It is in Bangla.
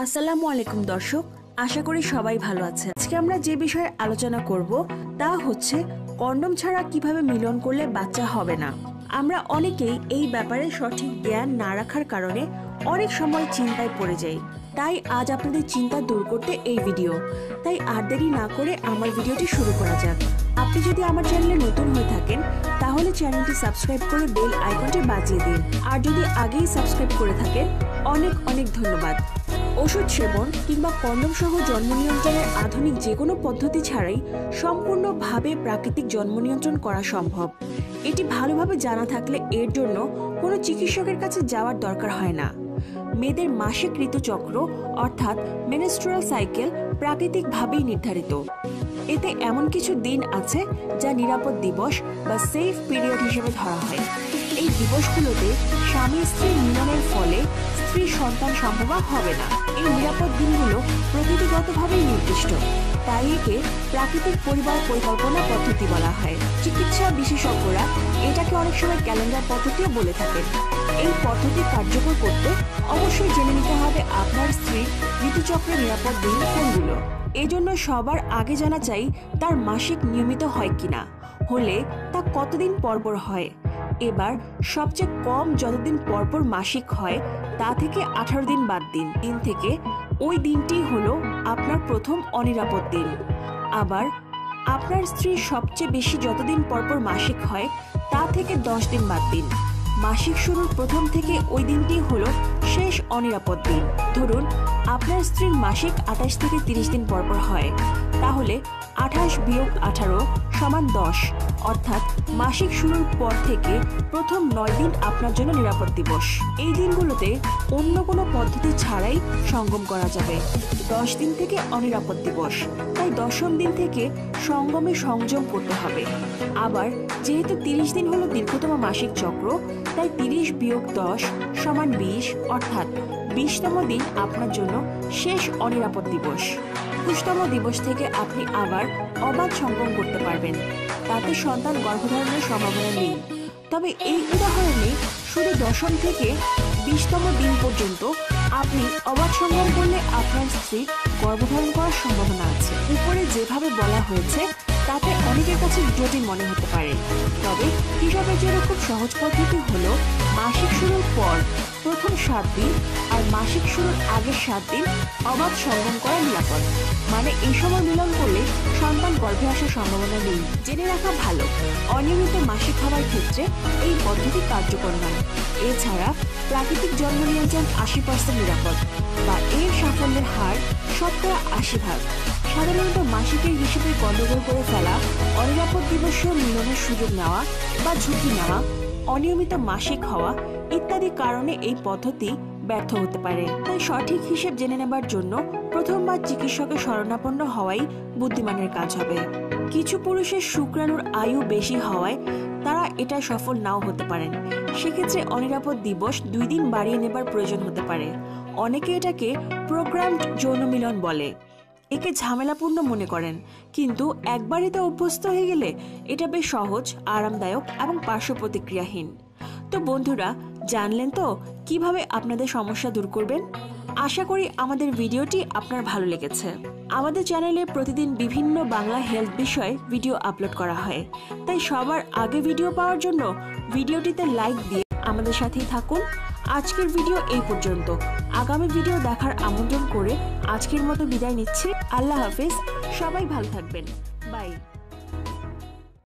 আসসালামু আলাইকুম দর্শক, আশা করি সবাই ভালো আছেন। আজকে আমরা যে বিষয়ে আলোচনা করব তা হচ্ছে কন্ডম ছাড়া কিভাবে মিলন করলে বাচ্চা হবে না। আমরা অনেকেই এই ব্যাপারে সঠিক জ্ঞান না রাখার কারণে অনেক সময় চিন্তায় পড়ে যাই। তাই আজ আপনাদের চিন্তা দূর করতে এই ভিডিও। তাই আর দেরি না করে আমার ভিডিওটি শুরু করা যাক। আপনি যদি আমার চ্যানেলে নতুন হয়ে থাকেন তাহলে চ্যানেলটি সাবস্ক্রাইব করে বেল আইকনটি বাজিয়ে দিন। আর যদি আগেই সাবস্ক্রাইব করে থাকেন অনেক অনেক ধন্যবাদ। ওষুধ সেবন কিংবা কন্ডম সহ জন্ম নিয়ন্ত্রণের আধুনিক যে কোনো পদ্ধতি ছাড়াই সম্পূর্ণভাবে প্রাকৃতিক জন্ম নিয়ন্ত্রণ করা সম্ভব। এটি ভালোভাবে জানা থাকলে এর জন্য কোনো চিকিৎসকের কাছে যাওয়ার দরকার হয় না। মেয়েদের মাসিক ঋতুচক্র অর্থাৎ মেনস্ট্রুয়াল সাইকেল প্রাকৃতিকভাবেই নির্ধারিত। এতে এমন কিছু দিন আছে যা নিরাপদ দিবস বা সেফ পিরিয়ড হিসেবে ধরা হয়। এই দিবসগুলোতে স্বামী স্ত্রী মিলনের ফলে স্ত্রীর সন্তান সম্ভব হবে না। এই নিরাপদ দিনগুলো প্রকৃতিগতভাবেই নির্দিষ্ট, তাই একে প্রাকৃতিক পরিবার পরিকল্পনা পদ্ধতি বলা হয়। চিকিৎসা বিশেষজ্ঞরা এটাকে অনেক সময় ক্যালেন্ডার পদ্ধতিও বলে থাকেন। এই পদ্ধতি কার্যকর করতে অবশ্যই জেনে নিতে হবে আপনার স্ত্রীর ঋতুচক্রের নিরাপদ দিন কোনগুলো। এই জন্য সবার আগে জানা চাই তার মাসিক নিয়মিত হয় কিনা, হলে তা কতদিন পরপর হয়। এবার সবচেয়ে কম যতদিন পরপর মাসিক হয় তা থেকে 18 দিন বাদ দিন থেকে ওই দিনটি হলো আপনার প্রথম অনিরাপদ দিন। আবার আপনার স্ত্রীর সবচেয়ে বেশি যতদিন পরপর মাসিক হয় তা থেকে 10 দিন বাদ দিন। মাসিক শুরুর প্রথম থেকে ওই দিনটি হলো শেষ অনিরাপদ দিন। ধরুন আপনার স্ত্রীর মাসিক 28 থেকে 30 দিন পরপর হয়, তাহলে 28 বিয়োগ 18 সমান 10, অর্থাৎ মাসিক শুরুর পর থেকে প্রথম 9 দিন আপনার জন্য নিরাপদ দিবস। এই দিনগুলোতে অন্য কোনো পদ্ধতি ছাড়াই সঙ্গম করা যাবে। 10 দিন থেকে অনিরাপদ দিবস, তাই 10ম দিন থেকে সঙ্গমে সংযম করতে হবে। আবার যেহেতু 30 দিন হলো দীর্ঘতম মাসিক চক্র, তাই 30 বিয়োগ 10 সমান 20, অর্থাৎ 20তম দিন আপনার জন্য শেষ অনিরাপদ দিবস। 21তম দিবস থেকে আপনি আবার অবাধ সঙ্গম করতে পারবেন, তাতে সন্তান গর্ভধারণের সম্ভাবনা নেই। তবে এই উদাহরণে শুধু 10ম থেকে 20তম দিন পর্যন্ত আপনি অবাধ সঙ্গম করলে আপনার স্ত্রী গর্ভধারণ করার সম্ভাবনা আছে। উপরে যেভাবে বলা হয়েছে তাতে অনেকের কাছে জটিল মনে হতে পারে, তবে হিসাবের জন্য খুব সহজ পদ্ধতি হলো মাসিক শুরুর পর প্রথম 7 দিন আর মাসিক শুরুর আগের 7 দিন অবাধ সঙ্গম করা নিরাপদ। মানে এই সময় মিলন করলে সন্তান গর্ভে আসার সম্ভাবনা নেই। জেনে রাখা ভালো, অনিয়মিত মাসিক হওয়ার ক্ষেত্রে এই পদ্ধতি কার্যকর নয়। এছাড়া প্রাকৃতিক জন্ম নিয়ন্ত্রণ 80% নিরাপদ, বা এর সাফল্যের হার 80%। সাধারণত মাসিকের হিসেবে গণ্ডগোল করে ফেলা, অনিরাপদ দিবসীয় মিলনের সুযোগ নেওয়া বা ঝুঁকি নেওয়া, অনিয়মিত মাসিক হওয়া ইত্যাদি কারণে এই পদ্ধতি ব্যর্থ হতে পারে। তাই সঠিক হিসেব জেনে নেবার জন্য প্রথমবার চিকিৎসকের শরণাপন্ন হওয়াই বুদ্ধিমানের কাজ হবে। কিছু পুরুষের শুক্রাণুর আয়ু বেশি হওয়ায় তারা এটা সফল নাও হতে পারেন। সেক্ষেত্রে অনিরাপদ দিবস 2 দিন বাড়িয়ে নেবার প্রয়োজন হতে পারে। অনেকে এটাকে প্রোগ্রামড যৌন মিলন বলে। একে ঝামেলাপূর্ণ মনে করেন, কিন্তু একবার এতে অভ্যস্ত হয়ে গেলে এটা বেশ সহজ, আরামদায়ক এবং পার্শ্ব প্রতিক্রিয়াহীন। তো বন্ধুরা, জানলেন তো কিভাবে আপনাদের সমস্যা দূর করবেন। আশা করি আমাদের ভিডিওটি আপনার ভালো লেগেছে। আমাদের চ্যানেলে প্রতিদিন বিভিন্ন বাংলা হেলথ বিষয়ে ভিডিও আপলোড করা হয়, তাই সবার আগে ভিডিও পাওয়ার জন্য ভিডিওটিতে লাইক দিয়ে আমাদের সাথেই থাকুন। আজকের ভিডিও এই পর্যন্ত। আগামী ভিডিও দেখার আমন্ত্রণ করে আজকের মতো বিদায় নিচ্ছি। আল্লাহ হাফেজ, সবাই ভালো থাকবেন। বাই।